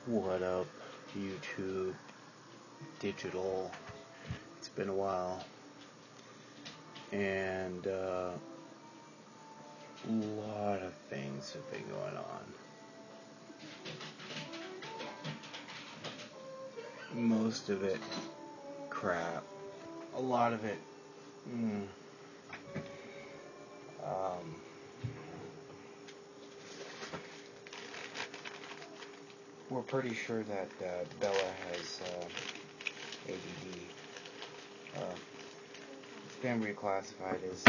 What up, YouTube, digital? It's been a while, and a lot of things have been going on. Most of it crap. A lot of it, we're pretty sure that Bella has ADD. It's been reclassified as,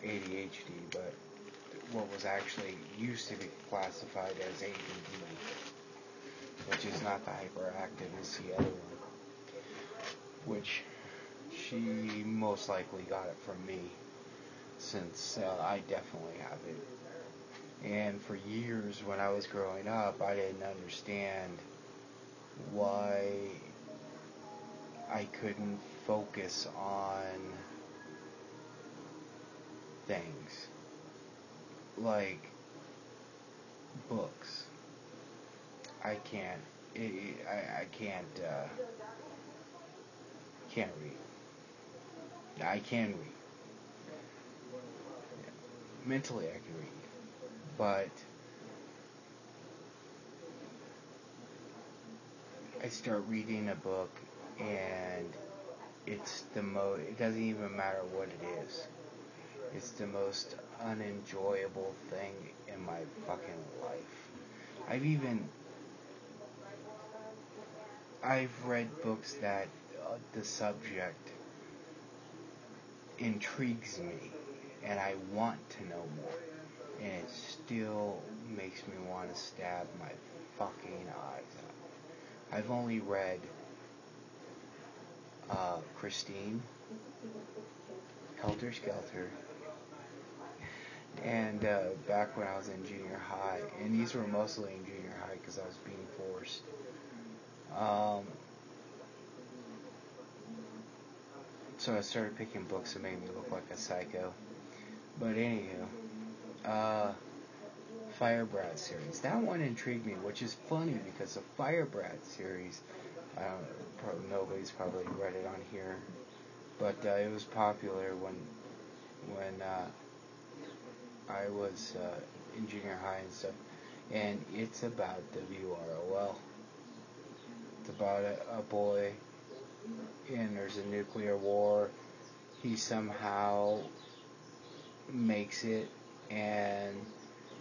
ADHD, but what was actually used to be classified as ADD, which is not the hyperactive, it's the other one, which she most likely got it from me, since I definitely have it. And for years when I was growing up, I didn't understand why I couldn't focus on things like books. I can't read. I can read. Mentally I can read. But I start reading a book and it doesn't even matter what it is. It's the most unenjoyable thing in my fucking life. I've read books that the subject intrigues me and I want to know more, and it still makes me want to stab my fucking eyes out. I've only read Christine, Helter Skelter, and back when I was in junior high, and these were mostly in junior high because I was being forced. So I started picking books that made me look like a psycho. But anywho, Firebrad series. That one intrigued me, which is funny because the Firebrad series, nobody's probably read it on here, but it was popular when I was in junior high and stuff. And it's about WROL. It's about a boy, and there's a nuclear war. He somehow makes it, and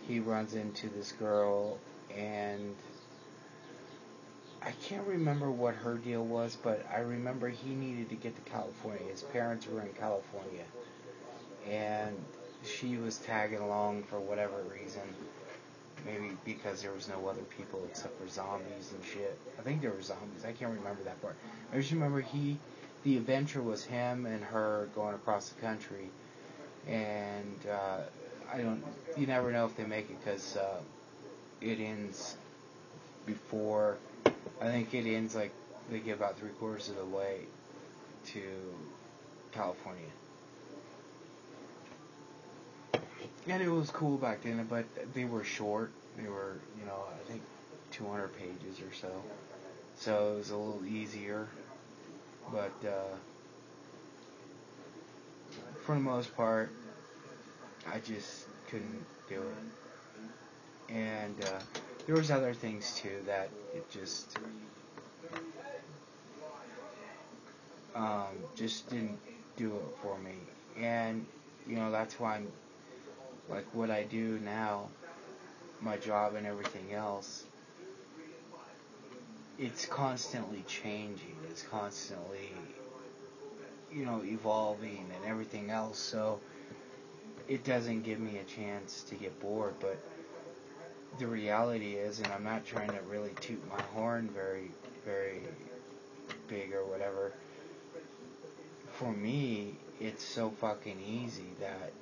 he runs into this girl, and I can't remember what her deal was, but I remember he needed to get to California. His parents were in California, and she was tagging along for whatever reason. Maybe because there was no other people except for zombies and shit. I think there were zombies. I can't remember that part. I just remember the adventure was him and her going across the country, and you never know if they make it because it ends before. I think it ends like they get about 3/4 of the way to California. And it was cool back then, but they were short. They were, I think 200 pages or so. So it was a little easier. But for the most part, I just couldn't do it. And there was other things too that it just didn't do it for me. And that's why I'm like what I do now, my job and everything else. It's constantly changing. It's constantly, evolving and everything else. So it doesn't give me a chance to get bored. But the reality is, and I'm not trying to really toot my horn very, very big or whatever. For me, it's so fucking easy that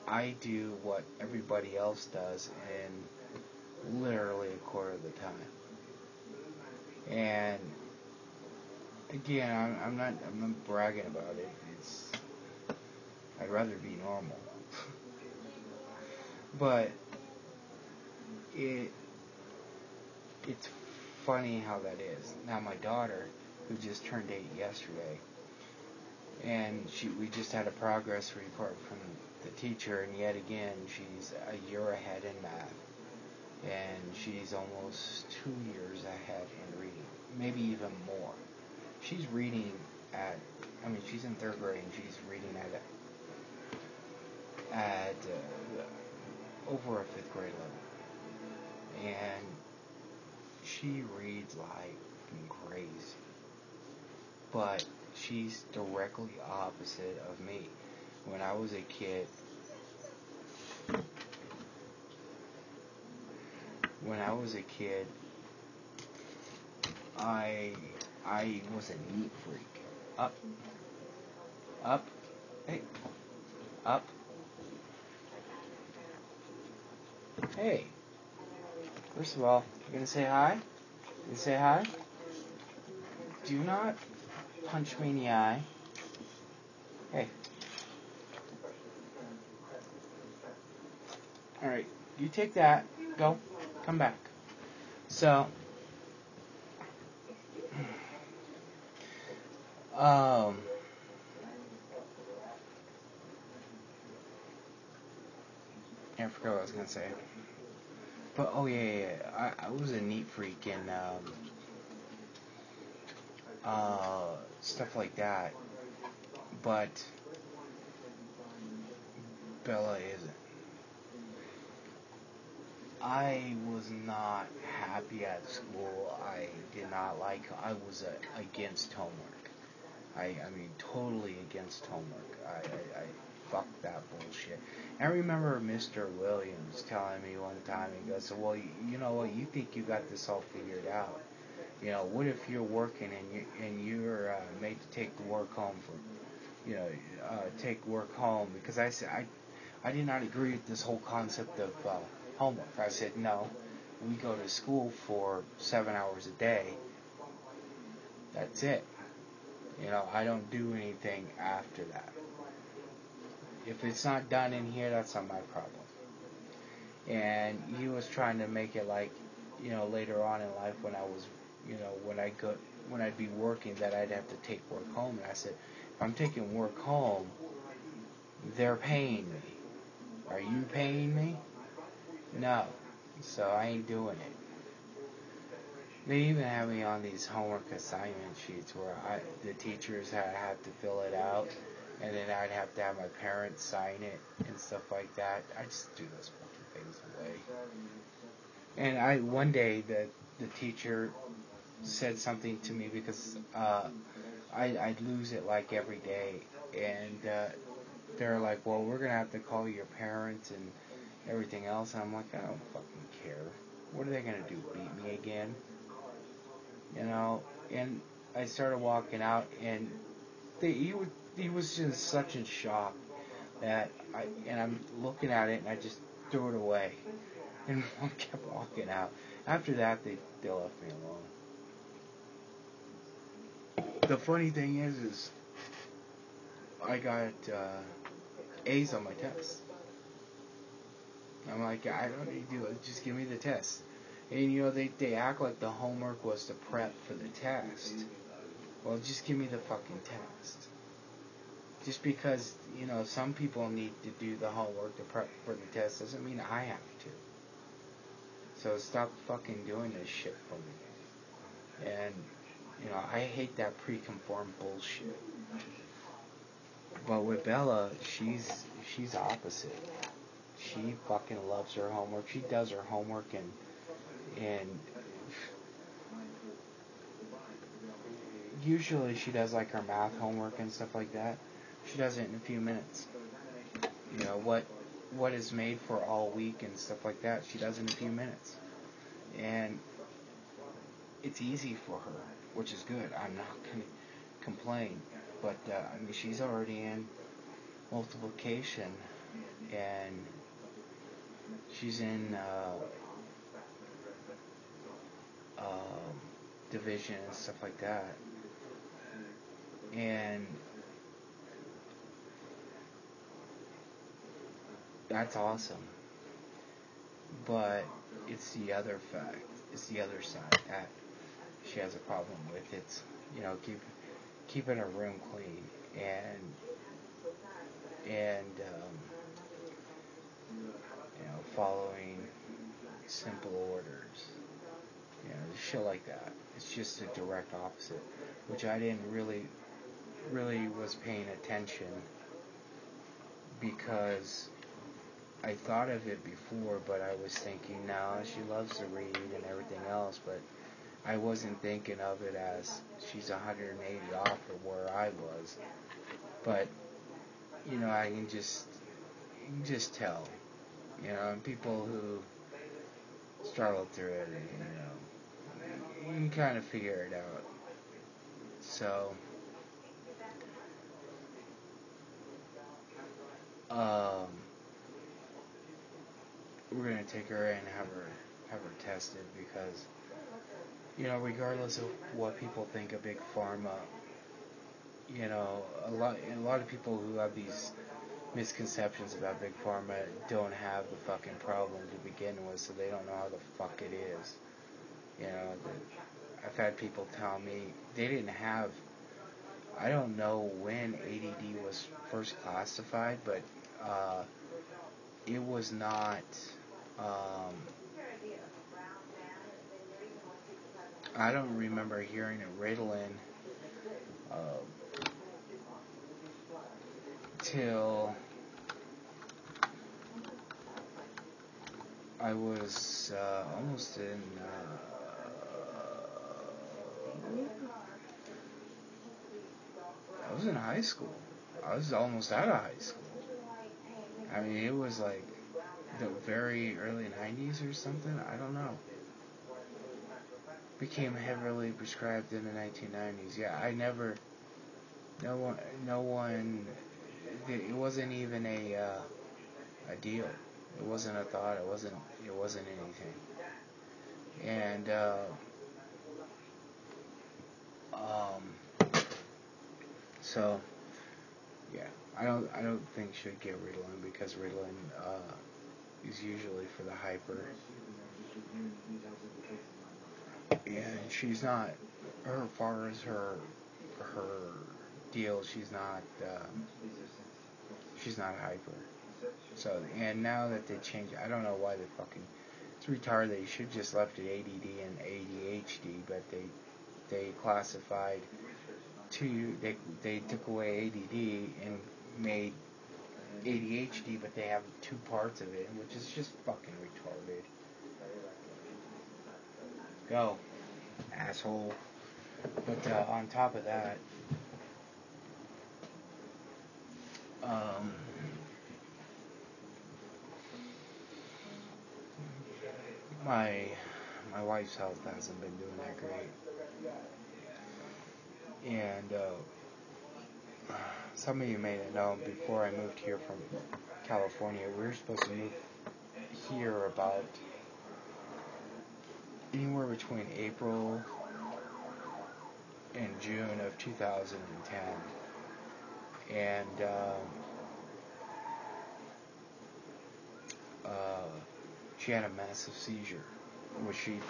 I do what everybody else does in literally a quarter of the time. And again, I'm not bragging about it. I'd rather be normal. But it's funny how that is. Now my daughter, who just turned 8 yesterday, and we just had a progress report from the teacher, and yet again she's a year ahead in math, and she's almost 2 years ahead in reading, maybe even more. She's reading she's in 3rd grade, and she's reading at over a 5th grade level, and she reads like crazy. But she's directly opposite of me. When I was a kid, I was a neat freak. Up, hey, up, hey. First of all, you gonna say hi? You say hi? Do not punch me in the eye. Hey. Alright, you take that. Go. Come back. So, I forgot what I was gonna say. But I was a neat freak and stuff like that. But Bella isn't. I was not happy at school. I was against homework. I mean, totally against homework. I fucked that bullshit. I remember Mr. Williams telling me one time, he goes, well, you know what, you think you got this all figured out. You know, what if you're working and you're made to take work home take work home? Because I did not agree with this whole concept of homework. I said, no, we go to school for 7 hours a day. That's it. You know, I don't do anything after that. If it's not done in here, that's not my problem. And he was trying to make it like, later on in life when I was, when I'd be working, that I'd have to take work home. And I said, if I'm taking work home, they're paying me. Are you paying me? No. So I ain't doing it. They even have me on these homework assignment sheets where the teachers have to fill it out, and then I'd have to have my parents sign it and stuff like that. I just do those fucking things away. And one day the teacher said something to me because I'd lose it like every day, and they're like, well, we're gonna have to call your parents and everything else. And I'm like, I don't fucking care. What are they gonna do? Beat me again? And I started walking out, and he was just such in shock that I'm looking at it, and I just threw it away, and kept walking out. After that, they left me alone. The funny thing is I got A's on my test. I'm like, I don't need to do it. Just give me the test. And, they act like the homework was to prep for the test. Well, just give me the fucking test. Just because, some people need to do the homework to prep for the test doesn't mean I have to. So stop fucking doing this shit for me. And, I hate that preconformed bullshit. But with Bella, she's opposite. She fucking loves her homework. She does her homework and usually she does like her math homework and stuff like that. She does it in a few minutes. What is made for all week and stuff like that, she does in a few minutes. And it's easy for her, which is good. I'm not going to complain. But, she's already in multiplication, and she's in division and stuff like that. And that's awesome. But it's the other fact. It's the other side that she has a problem with. It's, keeping her room clean and following simple orders. Shit like that. It's just a direct opposite, which I didn't really was paying attention because I thought of it before, but I was thinking, no, she loves to read and everything else, but I wasn't thinking of it as she's 180 off from where I was. But, I can just tell, and people who struggle through it, you can kind of figure it out. So, we're gonna take her in and have her tested because, regardless of what people think of big pharma, a lot of people who have these misconceptions about big pharma don't have the fucking problem to begin with, so they don't know how the fuck it is. I've had people tell me they didn't have. I don't know when ADD was first classified, but it was not. I don't remember hearing a Ritalin till I was almost in. I was in high school. I was almost out of high school. I mean, it was like the very early 90s or something. I don't know. Became heavily prescribed in the 1990s. Yeah, no one, it wasn't even a deal. It wasn't a thought. It wasn't anything. And, so, yeah, I don't think she'd get Ritalin because Ritalin, is usually for the hyper. And she's not, as far as her deal, she's not hyper. So, and now that they changed, I don't know why they fucking, it's retarded. They should just left it ADD and ADHD, but they classified they took away ADD and made ADHD, but they have two parts of it, which is just fucking retarded. Go, asshole. But on top of that, my wife's health hasn't been doing that great, and some of you may have known before I moved here from California, we were supposed to move here about anywhere between April and June of 2010, and she had a massive seizure, which she's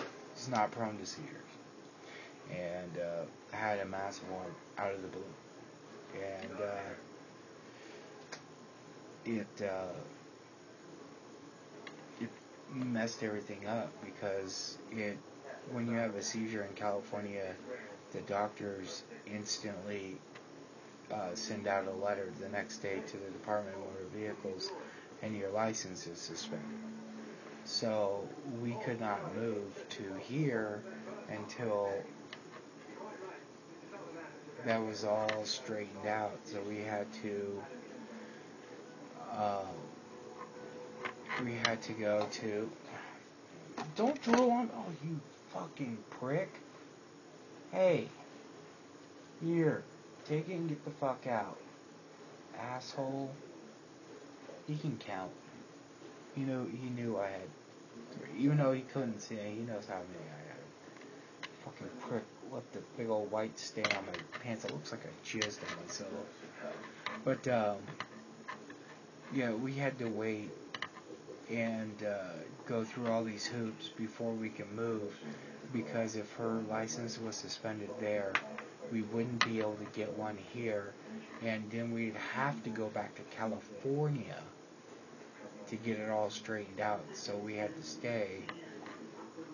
not prone to seizures, and had a massive one out of the blue, and it messed everything up because when you have a seizure in California, the doctors instantly send out a letter the next day to the Department of Motor Vehicles, and your license is suspended. So we could not move to here until that was all straightened out. So we had to go to. Don't drool on. Oh, you fucking prick! Hey, here, take it and get the fuck out, asshole. He can count. He knew I had 3. Even though he couldn't see it, he knows how many I had. Fucking prick. Let the big old white stain on my pants. It looks like I jizzed on myself. But, yeah, we had to wait and go through all these hoops before we can move, because if her license was suspended there, we wouldn't be able to get one here, and then we'd have to go back to California to get it all straightened out. So we had to stay,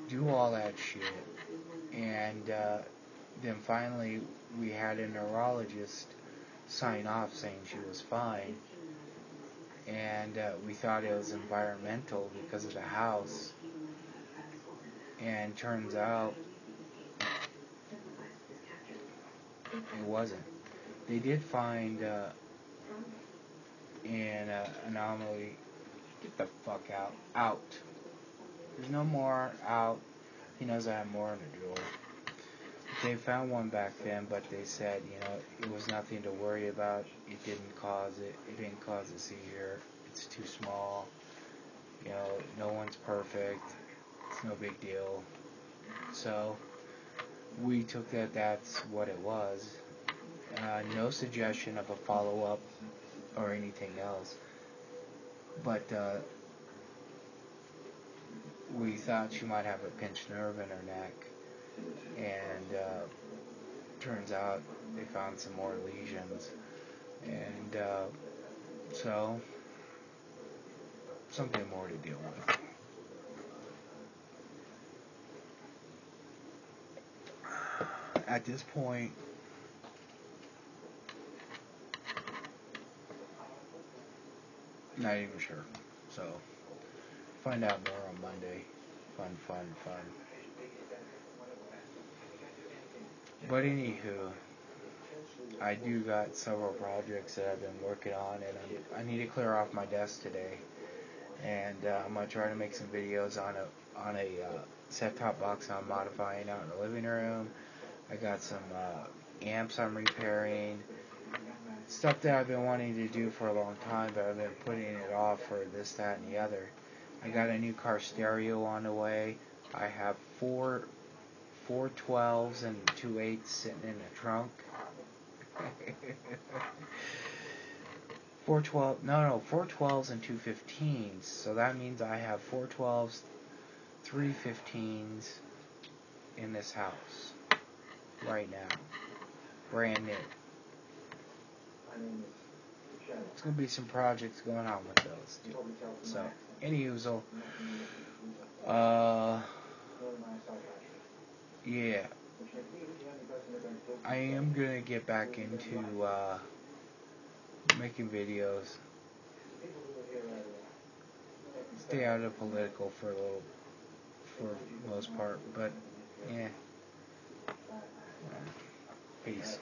do all that shit, and then finally we had a neurologist sign off saying she was fine, and we thought it was environmental because of the house, and turns out it wasn't. They did find an anomaly. Get the fuck out. There's no more out. He knows I have more in the drawer. They found one back then, but they said, it was nothing to worry about. It didn't cause it. It didn't cause a seizure. It's too small. No one's perfect. It's no big deal. So we took that's what it was. No suggestion of a follow-up or anything else. But we thought she might have a pinched nerve in her neck. And turns out they found some more lesions. And so, something more to deal with. At this point, not even sure. So, find out more on Monday. Fun. But anywho, I do got several projects that I've been working on, and I need to clear off my desk today. And I'm gonna try to make some videos on a set-top box I'm modifying out in the living room. I got some amps I'm repairing, stuff that I've been wanting to do for a long time, but I've been putting it off for this, that, and the other. I got a new car stereo on the way. I have four 12s and 2 8s sitting in the trunk. 4 12s and 2 15s. So that means I have 4 12s, 3 15s in this house right now, brand new. There's gonna be some projects going on with those too. So, anywho, yeah, I am gonna get back into making videos. Stay out of political for the most part, but yeah. Peace.